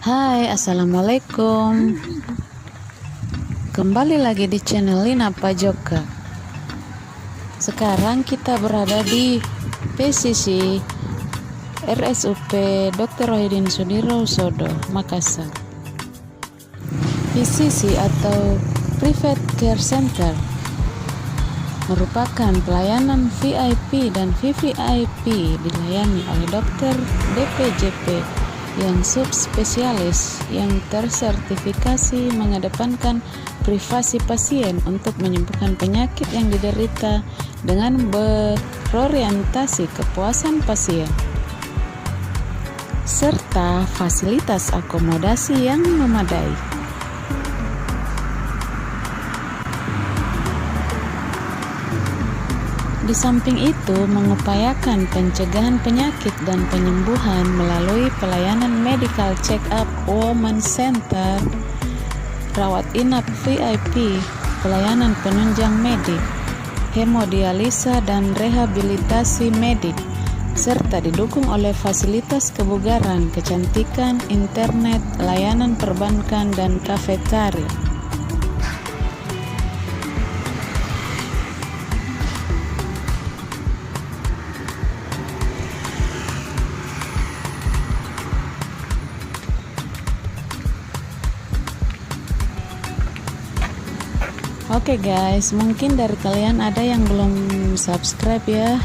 Hai, assalamualaikum. Kembali lagi di channel Lina Pajoka. Sekarang kita berada di PCC RSUP Dr. Wahidin Sudirohusodo, Makassar. PCC atau Private Care Center merupakan pelayanan VIP dan VVIP dilayani oleh dokter DPJP yang subspesialis yang tersertifikasi mengedepankan privasi pasien untuk menyembuhkan penyakit yang diderita dengan berorientasi kepuasan pasien serta fasilitas akomodasi yang memadai. Di samping itu, mengupayakan pencegahan penyakit dan penyembuhan melalui pelayanan medical check-up woman center, rawat inap VIP, pelayanan penunjang medik, hemodialisa dan rehabilitasi medik, serta didukung oleh fasilitas kebugaran, kecantikan, internet, layanan perbankan, dan kafetaria. Oke guys, mungkin dari kalian ada yang belum subscribe ya.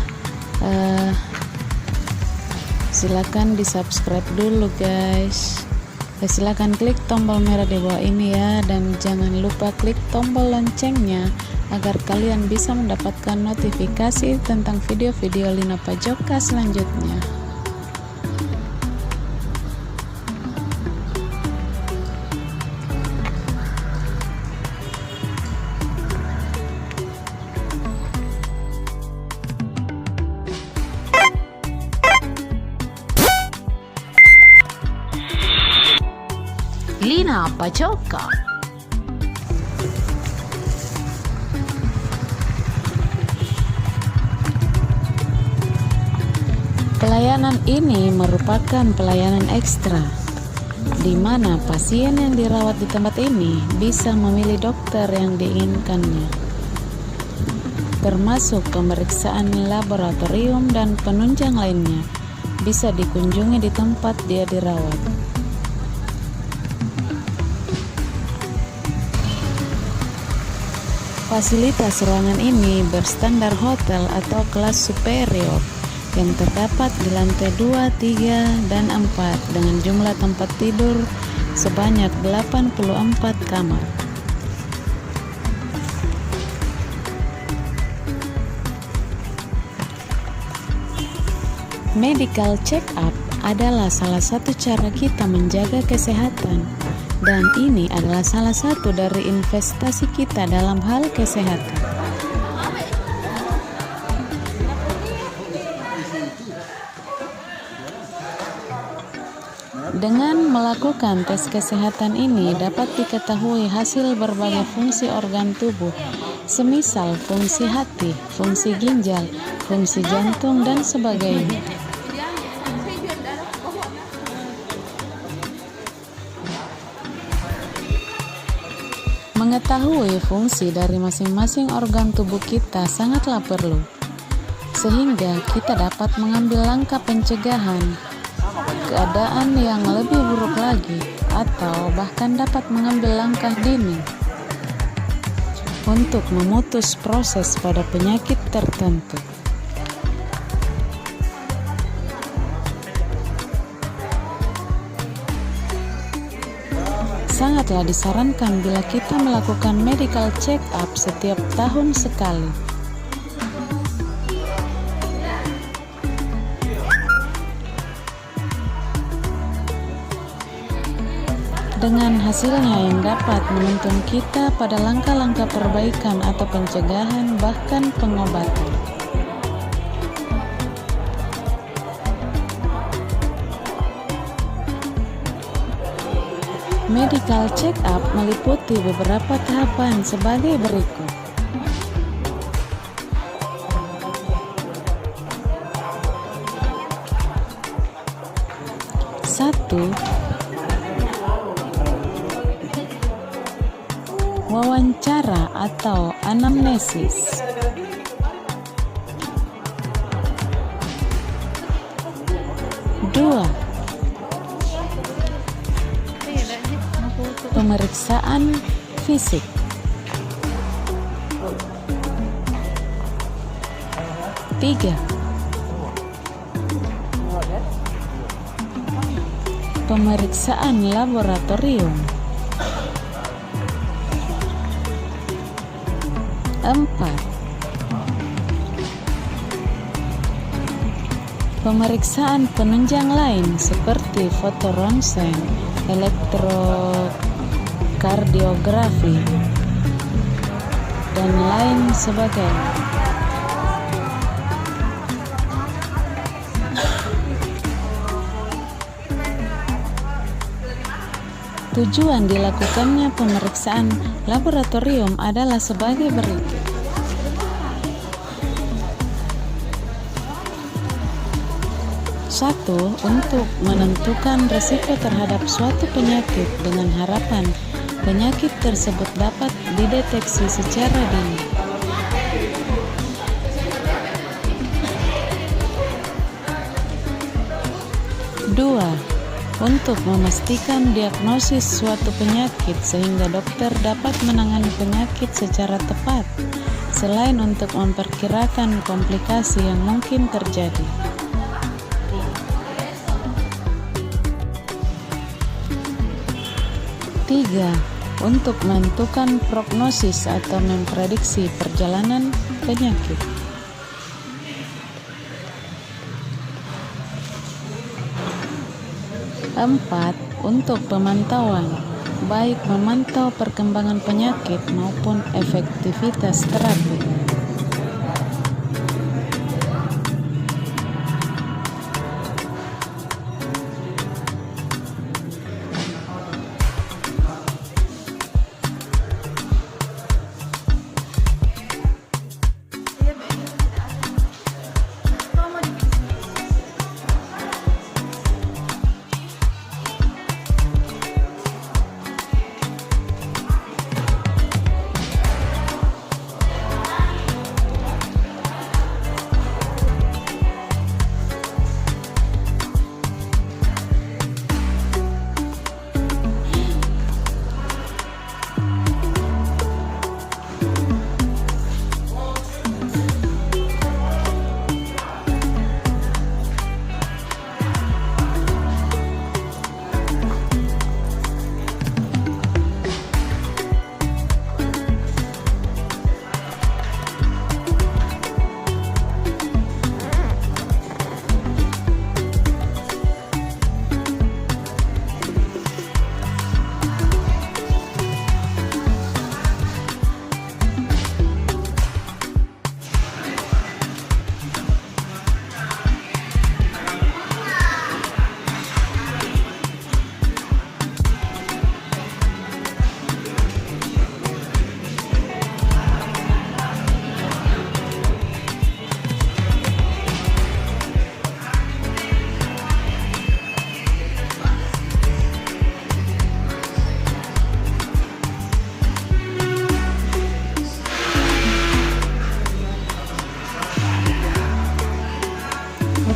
Silakan di subscribe dulu guys. Silakan klik tombol merah di bawah ini ya, dan jangan lupa klik tombol loncengnya agar kalian bisa mendapatkan notifikasi tentang video-video Lina Pajoka selanjutnya. Lina Pajoka. Pelayanan ini merupakan pelayanan ekstra, di mana pasien yang dirawat di tempat ini bisa memilih dokter yang diinginkannya, termasuk pemeriksaan laboratorium dan penunjang lainnya bisa dikunjungi di tempat dia dirawat. Fasilitas ruangan ini berstandar hotel atau kelas superior yang terdapat di lantai 2, 3, dan 4 dengan jumlah tempat tidur sebanyak 84 kamar. Medical check-up adalah salah satu cara kita menjaga kesehatan, dan ini adalah salah satu dari investasi kita dalam hal kesehatan. Dengan melakukan tes kesehatan ini dapat diketahui hasil berbagai fungsi organ tubuh, semisal fungsi hati, fungsi ginjal, fungsi jantung, dan sebagainya. Mengetahui fungsi dari masing-masing organ tubuh kita sangatlah perlu, sehingga kita dapat mengambil langkah pencegahan keadaan yang lebih buruk lagi, atau bahkan dapat mengambil langkah dini untuk memutus proses pada penyakit tertentu. Sangatlah disarankan bila kita melakukan medical check-up setiap tahun sekali. Dengan hasilnya yang dapat menuntun kita pada langkah-langkah perbaikan atau pencegahan, bahkan pengobatan. Medical check-up meliputi beberapa tahapan sebagai berikut. 1. wawancara atau anamnesis. Dua, pemeriksaan fisik. Tiga, pemeriksaan laboratorium. Empat, pemeriksaan penunjang lain seperti foto ronsen, elektrokardiografi, dan lain sebagainya. Tujuan dilakukannya pemeriksaan laboratorium adalah sebagai berikut. Satu, untuk menentukan risiko terhadap suatu penyakit dengan harapan penyakit tersebut dapat dideteksi secara dini. Dua, untuk memastikan diagnosis suatu penyakit sehingga dokter dapat menangani penyakit secara tepat, selain untuk memperkirakan komplikasi yang mungkin terjadi. Tiga, untuk menentukan prognosis atau memprediksi perjalanan penyakit. Empat, untuk pemantauan, baik memantau perkembangan penyakit maupun efektivitas terapi.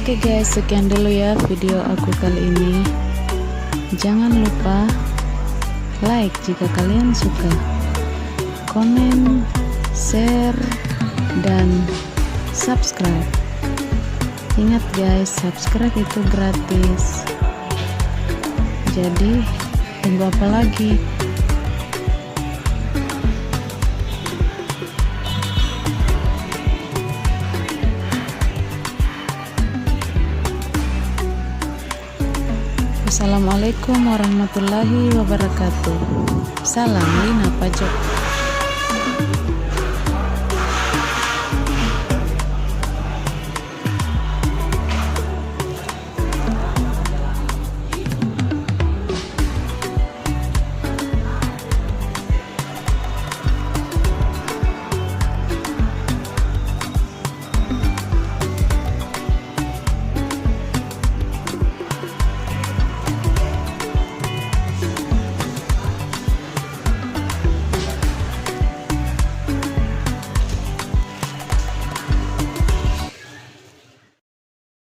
Oke guys, sekian dulu ya video aku kali ini. Jangan lupa like jika kalian suka, komen, share, dan subscribe. Ingat guys, subscribe itu gratis. Jadi tunggu apa lagi? Assalamualaikum warahmatullahi wabarakatuh. Salam Lina Pajok.